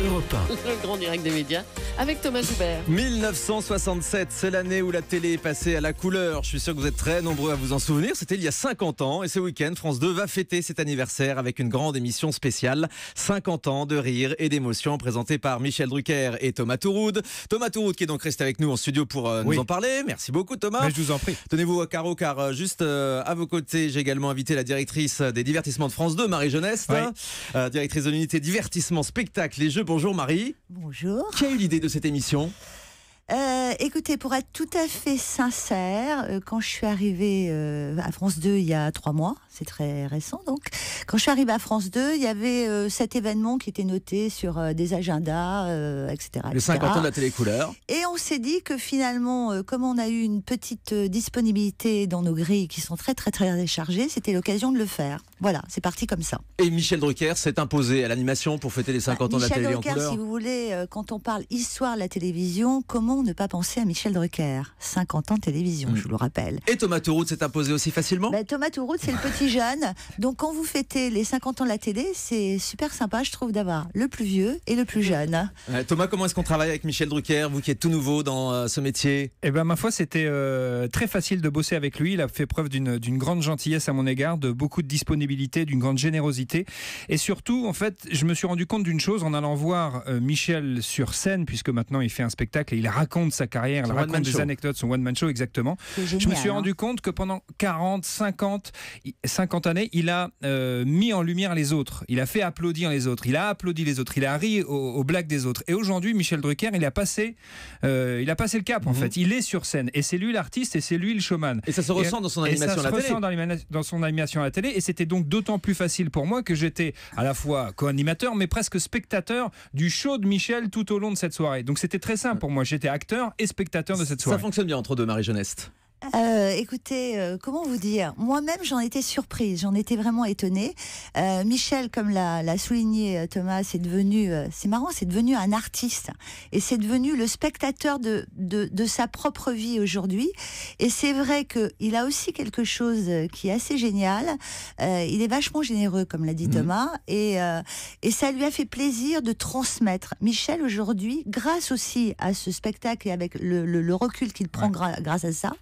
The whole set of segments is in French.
Europe 1. Le grand direct des médias avec Thomas Joubert. 1967, c'est l'année où la télé est passée à la couleur. Je suis sûr que vous êtes très nombreux à vous en souvenir. C'était il y a 50 ans et ce week-end, France 2 va fêter cet anniversaire avec une grande émission spéciale. 50 ans de rire et d'émotion présentée par Michel Drucker et Thomas Touroud. Thomas Touroud qui est donc resté avec nous en studio pour nous en parler. Merci beaucoup Thomas. Mais je vous en prie. Tenez-vous au carreau car juste à vos côtés, j'ai également invité la directrice des divertissements de France 2, Marie Geneste, directrice de l'unité divertissement, spectacle et jeux. Bonjour Marie. Bonjour. Qui a eu l'idée de cette émission ? Écoutez, pour être tout à fait sincère, quand je suis arrivée à France 2 il y a 3 mois, c'est très récent donc, quand je suis arrivée à France 2, il y avait cet événement qui était noté sur des agendas, etc. Le 50 ans de la télécouleur. Et on s'est dit que finalement, comme on a eu une petite disponibilité dans nos grilles qui sont très très très chargées, c'était l'occasion de le faire. Voilà, c'est parti comme ça. Et Michel Drucker s'est imposé à l'animation pour fêter les 50 ans de la télé en Drucker, couleur. Si vous voulez, quand on parle histoire de la télévision, comment ne pas penser à Michel Drucker ? 50 ans de télévision, je vous le rappelle. Et Thomas Touroud s'est imposé aussi facilement ? Thomas Touroud, c'est le petit jeune. Donc quand vous fêtez les 50 ans de la télé, c'est super sympa, je trouve, d'avoir le plus vieux et le plus jeune. Thomas, comment est-ce qu'on travaille avec Michel Drucker, vous qui êtes tout nouveau dans ce métier ? Eh ben, ma foi, c'était très facile de bosser avec lui. Il a fait preuve d'une grande gentillesse à mon égard, de beaucoup de disponibilité, d'une grande générosité. Et surtout, en fait, je me suis rendu compte d'une chose en allant voir Michel sur scène, puisque maintenant il fait un spectacle et il raconte sa carrière, il raconte des anecdotes, son one-man show, exactement. Génial, je me suis rendu compte que pendant 40, 50 années, il a mis en lumière les autres. Il a fait applaudir les autres. Il a applaudi les autres. Il a ri aux blagues des autres. Et aujourd'hui, Michel Drucker, il a passé le cap, en fait. Il est sur scène. Et c'est lui l'artiste et c'est lui le showman. Et ça se ressent dans son animation à la télé. Ça se ressent dans son animation à la télé. Et c'était donc d'autant plus facile pour moi que j'étais à la fois co-animateur, mais presque spectateur du show de Michel tout au long de cette soirée. Donc c'était très simple pour moi. J'étais acteur et spectateur de cette soirée. Ça fonctionne bien entre deux, Marie Geneste. Écoutez, comment vous dire ? Moi-même, j'en étais surprise, j'en étais vraiment étonnée. Michel, comme l'a souligné Thomas, c'est devenu, c'est marrant, c'est devenu un artiste et c'est devenu le spectateur de sa propre vie aujourd'hui. Et c'est vrai qu'il a aussi quelque chose qui est assez génial. Il est vachement généreux, comme l'a dit Thomas, et ça lui a fait plaisir de transmettre. Michel, aujourd'hui, grâce aussi à ce spectacle et avec le recul qu'il prend grâce à ça,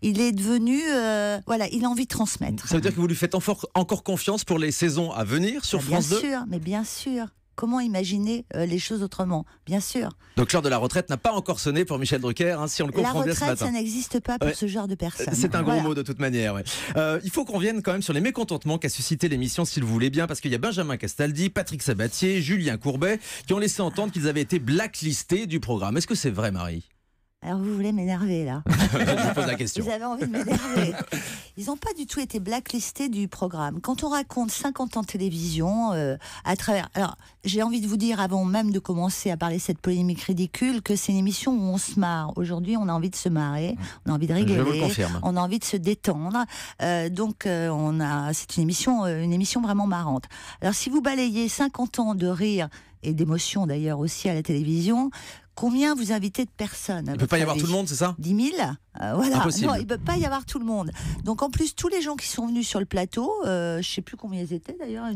il est devenu, il a envie de transmettre. Ça veut dire que vous lui faites encore confiance pour les saisons à venir sur France 2 ? Bien sûr, mais bien sûr. Comment imaginer les choses autrement ? Bien sûr. Donc l'heure de la retraite n'a pas encore sonné pour Michel Drucker, si on le comprend bien ce matin. La retraite, ça n'existe pas pour ce genre de personnes. C'est un gros mot de toute manière. Il faut qu'on revienne quand même sur les mécontentements qu'a suscité l'émission, si vous voulez bien, parce qu'il y a Benjamin Castaldi, Patrick Sabatier, Julien Courbet, qui ont laissé entendre qu'ils avaient été blacklistés du programme. Est-ce que c'est vrai, Marie ? Alors vous voulez m'énerver là. Je pose la question. Vous avez envie de m'énerver. Ils n'ont pas du tout été blacklistés du programme. Quand on raconte 50 ans de télévision à travers... Alors j'ai envie de vous dire, avant même de commencer à parler de cette polémique ridicule, que c'est une émission où on se marre. Aujourd'hui on a envie de se marrer, on a envie de rigoler, je vous le confirme. On a envie de se détendre. C'est une émission vraiment marrante. Alors si vous balayez 50 ans de rire et d'émotion d'ailleurs aussi à la télévision, combien vous invitez de personnes ? Il ne peut pas y avoir tout le monde, c'est ça ? 10 000 voilà. Impossible. Non, il ne peut pas y avoir tout le monde. Donc en plus, tous les gens qui sont venus sur le plateau, je ne sais plus combien ils étaient d'ailleurs.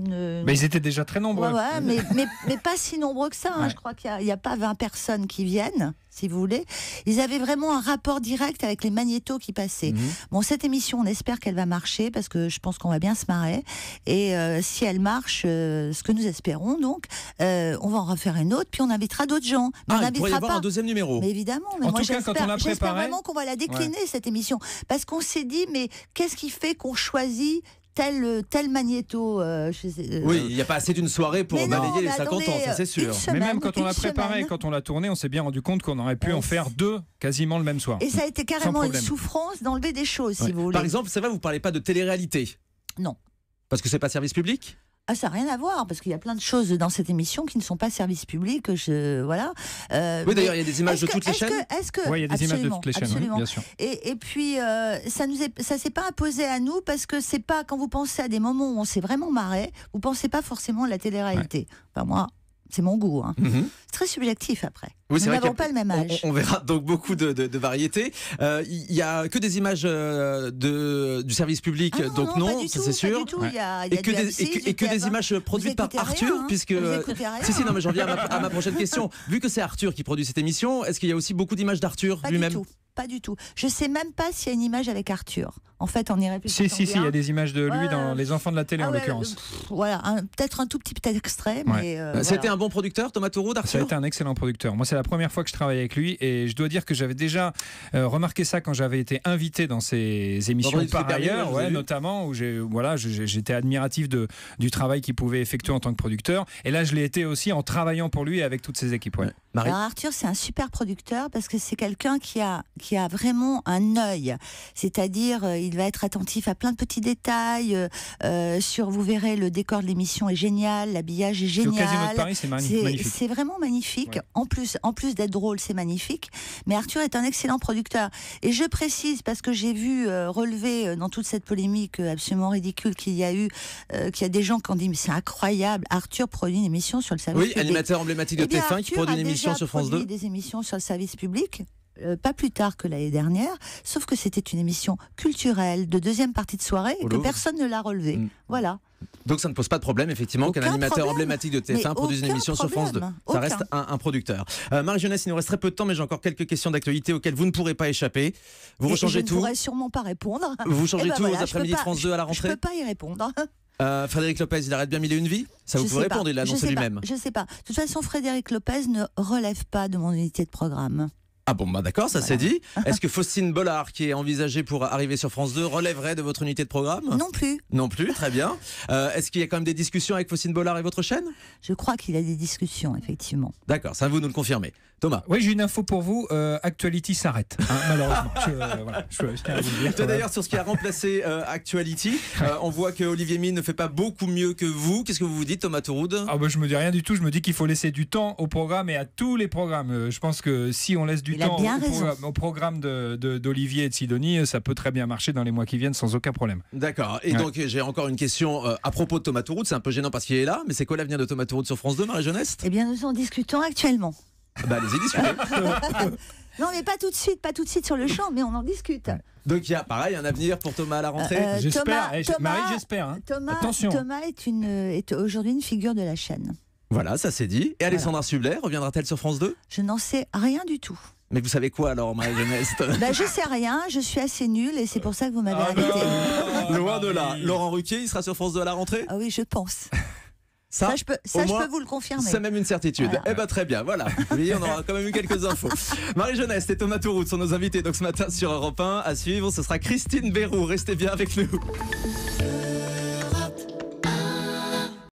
Mais ils étaient déjà très nombreux. Mais pas si nombreux que ça. Je crois qu'il n'y a pas 20 personnes qui viennent, si vous voulez. Ils avaient vraiment un rapport direct avec les magnétos qui passaient. Bon, cette émission, on espère qu'elle va marcher parce que je pense qu'on va bien se marrer. Et si elle marche, ce que nous espérons donc, on va en refaire une autre, puis on invitera d'autres gens. Mais on il pourrait y avoir pas un deuxième numéro. Mais évidemment. Mais en moi, tout cas, quand on l'a préparé, j'espère vraiment qu'on va la décliner cette émission, parce qu'on s'est dit, mais qu'est-ce qui fait qu'on choisit tel magnéto Oui, il n'y a pas assez d'une soirée pour balayer les 50 ans, ça c'est sûr. Mais même quand on l'a préparé, quand on l'a tourné, on s'est bien rendu compte qu'on aurait pu en faire 2 quasiment le même soir. Et ça a été carrément une souffrance d'enlever des choses, si vous voulez. Par exemple, c'est vrai, vous ne parlez pas de télé-réalité ? Non. Parce que c'est pas service public ? Ah, ça n'a rien à voir, parce qu'il y a plein de choses dans cette émission qui ne sont pas service public. Voilà. Oui, d'ailleurs, il y a des images de toutes les chaînes. Oui, il y a des images de toutes les chaînes, bien sûr. Et puis, ça s'est pas imposé à nous, parce que c'est pas, quand vous pensez à des moments où on s'est vraiment marré, vous pensez pas forcément à la télé-réalité. Enfin, moi, c'est mon goût. C'est très subjectif après. Oui, Nous n'avons pas le même âge. On verra donc beaucoup de variétés. Il y a que des images du service public, donc non, non, pas du ça tout, c'est sûr. pas du tout. Il y a Et que du des, M6, et que des images produites par écoutez rien, Arthur, hein. puisque Vous écoutez rien, si, non, mais j'en viens hein. à ma prochaine question. Vu que c'est Arthur qui produit cette émission, est-ce qu'il y a aussi beaucoup d'images d'Arthur Pas lui-même? du tout. Pas du tout. Je sais même pas s'il y a une image avec Arthur. En fait, on y réfléchit. Si, il y a des images de lui dans Les Enfants de la télé en l'occurrence. Voilà, peut-être un tout petit extrait, mais. C'était voilà. un bon producteur, Thomas Touroud, Ça a Arthur? été un excellent producteur. Moi, c'est la première fois que je travaille avec lui et je dois dire que j'avais déjà remarqué ça quand j'avais été invité dans ses émissions Vendredi par dernier, ailleurs, vous avez vu notamment où j'étais admiratif du travail qu'il pouvait effectuer en tant que producteur. Et là, je l'ai été aussi en travaillant pour lui et avec toutes ses équipes. Ouais. Marie? Alors Arthur, c'est un super producteur parce que c'est quelqu'un qui a vraiment un œil. C'est-à-dire, il va être attentif à plein de petits détails. Vous verrez, le décor de l'émission est génial, l'habillage est génial. Au Casino de Paris, c'est magnifique. C'est vraiment magnifique. Ouais. En plus d'être drôle, c'est magnifique. Mais Arthur est un excellent producteur. Et je précise, parce que j'ai vu relever dans toute cette polémique absolument ridicule qu'il y a eu, qu'il y a des gens qui ont dit mais c'est incroyable, Arthur produit une émission sur le service public. Animateur emblématique de TF1 qui produit une émission sur France 2. Des émissions sur le service public. Pas plus tard que l'année dernière, sauf que c'était une émission culturelle de deuxième partie de soirée et que personne ne l'a relevée. Voilà. Donc ça ne pose pas de problème, effectivement, qu'un animateur emblématique de TF1 produise une émission sur France 2. Ça reste un producteur. Marie-Jeunesse, il nous reste très peu de temps, mais j'ai encore quelques questions d'actualité auxquelles vous ne pourrez pas échapper. Vous rechangez tout. Je ne pourrai sûrement pas répondre. Vous changez tout aux après-midi de France 2 à la rentrée? Je ne peux pas y répondre. Frédéric Lopez, il arrête bien mille et une vies? Ça vous pouvez répondre, il l'a annoncé lui-même. Je ne sais pas. De toute façon, Frédéric Lopez ne relève pas de mon unité de programme. Ah bon, d'accord, ça c'est dit. Est-ce que Faustine Bollard, qui est envisagée pour arriver sur France 2, relèverait de votre unité de programme? Non plus. Non plus, très bien. Est-ce qu'il y a quand même des discussions avec Faustine Bollard et votre chaîne? Je crois qu'il y a des discussions, effectivement. D'accord, ça vous nous le confirmez. Thomas? Oui, j'ai une info pour vous. Actuality s'arrête, malheureusement. Je tiens à vous le dire. D'ailleurs, sur ce qui a remplacé Actuality, on voit que Olivier Mine ne fait pas beaucoup mieux que vous. Qu'est-ce que vous vous dites, Thomas Touroud? Je me dis rien du tout. Je me dis qu'il faut laisser du temps au programme et à tous les programmes. Je pense que si on laisse du temps au programme d'Olivier et de Sidonie, ça peut très bien marcher dans les mois qui viennent sans aucun problème. D'accord. Et donc, j'ai encore une question à propos de Thomas Touroud. C'est un peu gênant parce qu'il est là, mais c'est quoi l'avenir de Thomas Touroud sur France 2, Marie-Jeunesse? Eh bien, nous en discutons actuellement. Allez-y, discutez. Non, mais pas tout de suite sur le champ, mais on en discute. Donc il y a pareil un avenir pour Thomas à la rentrée. J'espère, Marie, j'espère. Hein. Attention. Thomas est aujourd'hui une figure de la chaîne. Voilà, ça c'est dit. Et Alexandra Sublet, reviendra-t-elle sur France 2? Je n'en sais rien du tout. Mais vous savez quoi alors, Marie-Jeunesse? Je sais rien, je suis assez nulle et c'est pour ça que vous m'avez invité. Loin de là. Laurent Ruquier, il sera sur France 2 à la rentrée? Ah oui, je pense. Ça, je peux vous le confirmer. C'est même une certitude. Voilà. Très bien, voilà. Vous voyez, on aura quand même eu quelques infos. Marie-Jeunesse et Thomas Touroud sont nos invités donc ce matin sur Europe 1. À suivre, ce sera Christine Béroux. Restez bien avec nous.